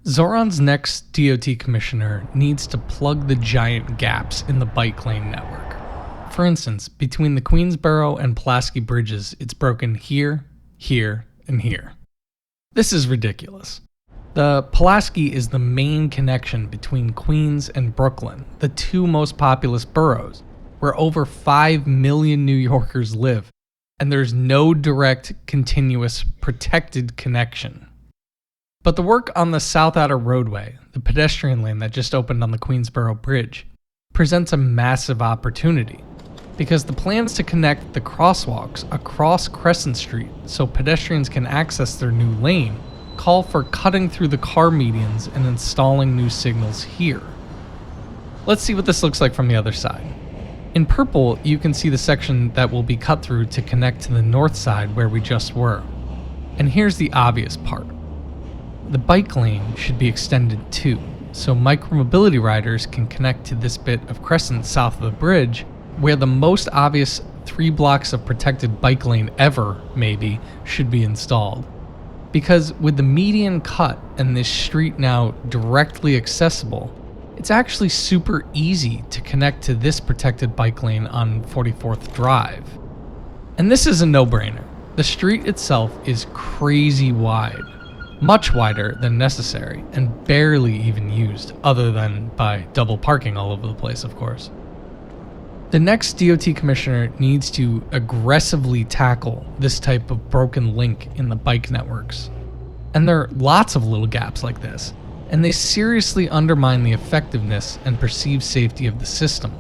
Zohran's next DOT commissioner needs to plug the giant gaps in the bike lane network. For instance, between the Queensboro and Pulaski bridges, it's broken here, here, and here. This is ridiculous. The Pulaski is the main connection between Queens and Brooklyn, the two most populous boroughs, where over 5 million New Yorkers live, and there's no direct, continuous, protected connection. But the work on the South Outer Roadway, the pedestrian lane that just opened on the Queensboro Bridge, presents a massive opportunity, because the plans to connect the crosswalks across Crescent Street so pedestrians can access their new lane call for cutting through the car medians and installing new signals here. Let's see what this looks like from the other side. In purple, you can see the section that will be cut through to connect to the north side where we just were. And here's the obvious part. The bike lane should be extended too, so micromobility riders can connect to this bit of Crescent south of the bridge, where the most obvious 3 blocks of protected bike lane ever, maybe, should be installed. Because with the median cut and this street now directly accessible, it's actually super easy to connect to this protected bike lane on 44th Drive. And this is a no-brainer. The street itself is crazy wide, much wider than necessary, and barely even used, other than by double parking all over the place, of course. The next DOT commissioner needs to aggressively tackle this type of broken link in the bike networks. And there are lots of little gaps like this, and they seriously undermine the effectiveness and perceived safety of the system.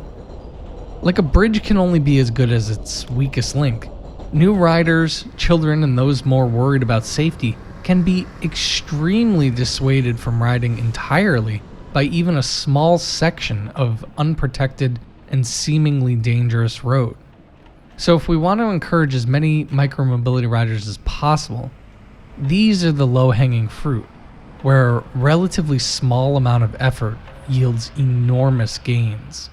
Like a bridge can only be as good as its weakest link. New riders, children, and those more worried about safety can be extremely dissuaded from riding entirely by even a small section of unprotected and seemingly dangerous road. So if we want to encourage as many micromobility riders as possible, these are the low-hanging fruit, where a relatively small amount of effort yields enormous gains.